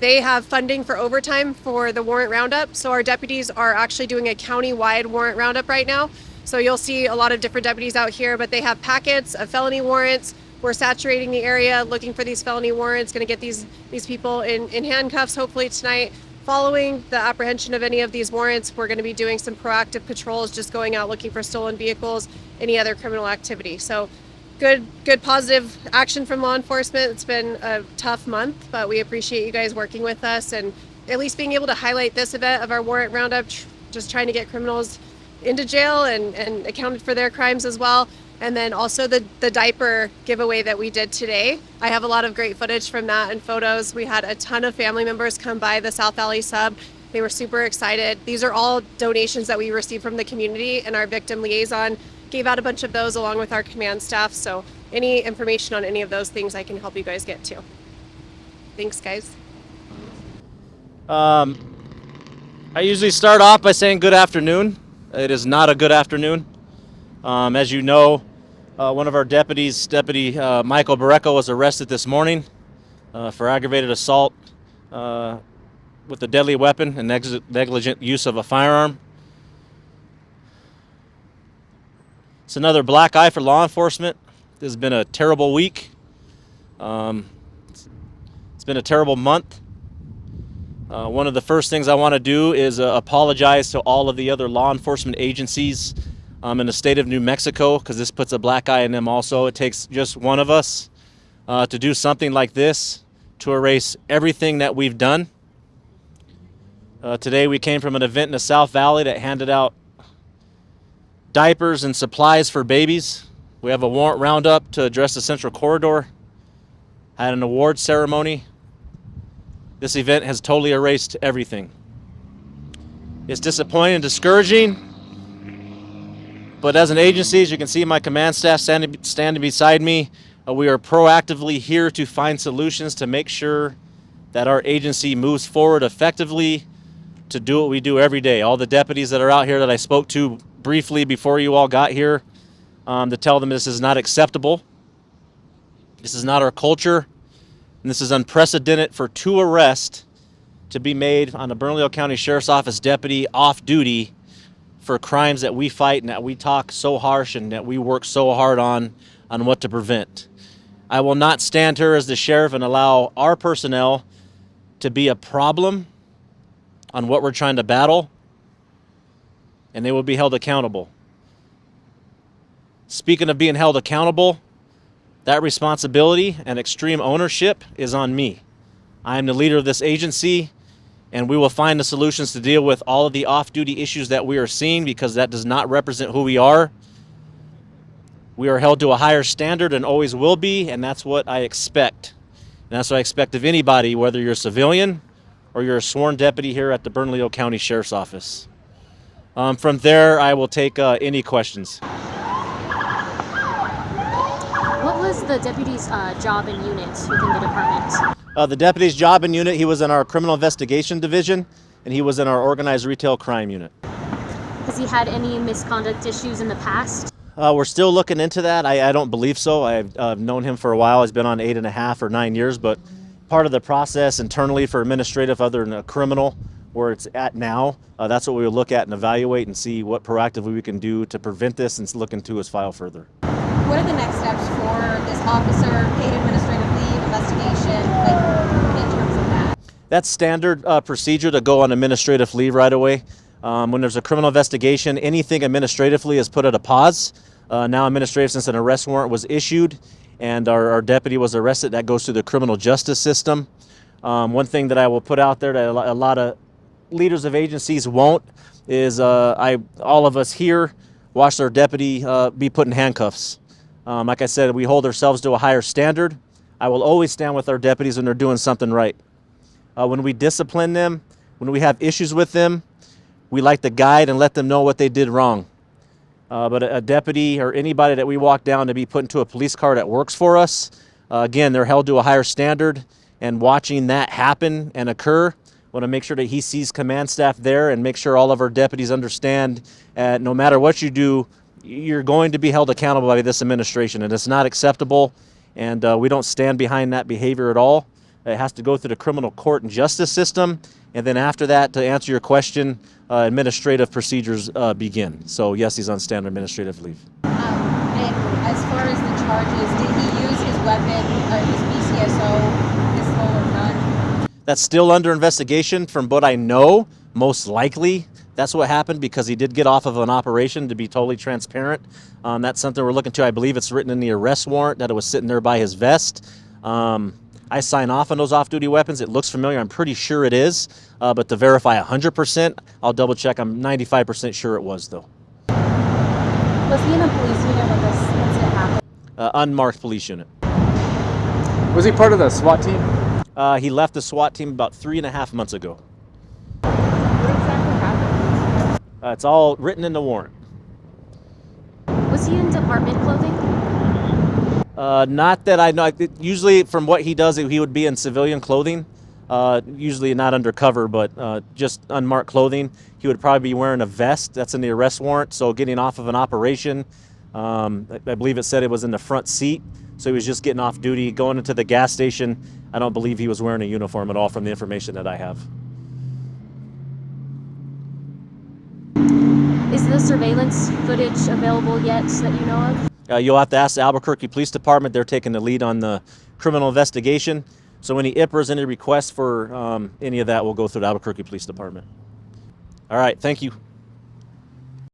they have funding for overtime for the warrant roundup. So our deputies are actually doing a county-wide warrant roundup right now. So you'll see a lot of different deputies out here, but they have packets of felony warrants. We're saturating the area, looking for these felony warrants, going to get these people in handcuffs hopefully tonight. Following the apprehension of any of these warrants, we're going to be doing some proactive patrols, just going out looking for stolen vehicles, any other criminal activity. So good positive action from law enforcement. It's been a tough month, but we appreciate you guys working with us and at least being able to highlight this event of our warrant roundup, just trying to get criminals into jail and accounted for their crimes as well. And then also the diaper giveaway that we did today. I have a lot of great footage from that and photos. We had a ton of family members come by the South Valley sub. They were super excited. These are all donations that we received from the community, and our victim liaison gave out a bunch of those along with our command staff. So any information on any of those things I can help you guys get to. Thanks, guys. I usually start off by saying good afternoon. It is not a good afternoon. As you know, one of our deputies, Deputy Michael Barreco, was arrested this morning for aggravated assault with a deadly weapon and negligent use of a firearm. It's another black eye for law enforcement. This has been a terrible week. It's been a terrible month. One of the first things I want to do is apologize to all of the other law enforcement agencies in the state of New Mexico, because this puts a black eye in them also. It takes just one of us to do something like this to erase everything that we've done. Today we came from an event in the South Valley that handed out diapers and supplies for babies. We have a warrant roundup to address the Central Corridor. Had an award ceremony. This event has totally erased everything. It's disappointing and discouraging, but as an agency, as you can see my command staff standing beside me, we are proactively here to find solutions to make sure that our agency moves forward effectively to do what we do every day. All the deputies that are out here that I spoke to briefly before you all got here, to tell them this is not acceptable. This is not our culture. And this is unprecedented for 2 arrests to be made on a Bernalillo County Sheriff's Office deputy off duty for crimes that we fight and that we talk so harsh and that we work so hard on what to prevent. I will not stand here as the sheriff and allow our personnel to be a problem on what we're trying to battle, and they will be held accountable. Speaking of being held accountable, that responsibility and extreme ownership is on me. I am the leader of this agency, and we will find the solutions to deal with all of the off-duty issues that we are seeing, because that does not represent who we are. We are held to a higher standard and always will be, and that's what I expect. And that's what I expect of anybody, whether you're a civilian or you're a sworn deputy here at the Bernalillo County Sheriff's Office. From there, I will take any questions. What was the deputy's job and unit within the department? The deputy's job and unit, he was in our criminal investigation division, and he was in our organized retail crime unit. Has he had any misconduct issues in the past? We're still looking into that. I don't believe so. I've known him for a while. He's been on 8.5 or 9 years, but part of the process internally for administrative other than a criminal, where it's at now, that's what we will look at and evaluate and see what proactively we can do to prevent this and look into his file further. What are the next steps for this officer, paid administrative leave, investigation, in terms of that? That's standard procedure to go on administrative leave right away. When there's a criminal investigation, anything administratively is put at a pause. Now administrative, since an arrest warrant was issued and our deputy was arrested, that goes through the criminal justice system. One thing that I will put out there that a lot of leaders of agencies won't is all of us here watched our deputy be put in handcuffs. Like I said, we hold ourselves to a higher standard. I will always stand with our deputies when they're doing something right. When we discipline them, when we have issues with them, we like to guide and let them know what they did wrong. But a deputy or anybody that we walk down to be put into a police car that works for us, again, they're held to a higher standard, and watching that happen and occur, want to make sure that he sees command staff there and make sure all of our deputies understand no matter what you do, you're going to be held accountable by this administration, and it's not acceptable, and we don't stand behind that behavior at all. It has to go through the criminal court and justice system, and then after that, to answer your question, administrative procedures begin. So yes, he's on standard administrative leave. And as far as the charges, did he use his weapon or his BCSO pistol or gun? That's still under investigation. From what I know, most likely that's what happened because he did get off of an operation, to be totally transparent. That's something we're looking to. I believe it's written in the arrest warrant that it was sitting there by his vest. I sign off on those off-duty weapons. It looks familiar. I'm pretty sure it is, but to verify 100%, I'll double check. I'm 95% sure it was, though. Was he in a police unit when this incident happened? Unmarked police unit. Was he part of the SWAT team? He left the SWAT team about 3.5 months ago. What exactly happened? It's all written in the warrant. Was he in department clothing? Not that I know. Usually, from what he does, he would be in civilian clothing. Usually not undercover, but just unmarked clothing. He would probably be wearing a vest. That's in the arrest warrant. So getting off of an operation, I believe it said it was in the front seat. So he was just getting off duty, going into the gas station. I don't believe he was wearing a uniform at all from the information that I have. Is the surveillance footage available yet that you know of? You'll have to ask the Albuquerque Police Department. They're taking the lead on the criminal investigation. So any IPRs, any requests for any of that will go through the Albuquerque Police Department. All right, thank you.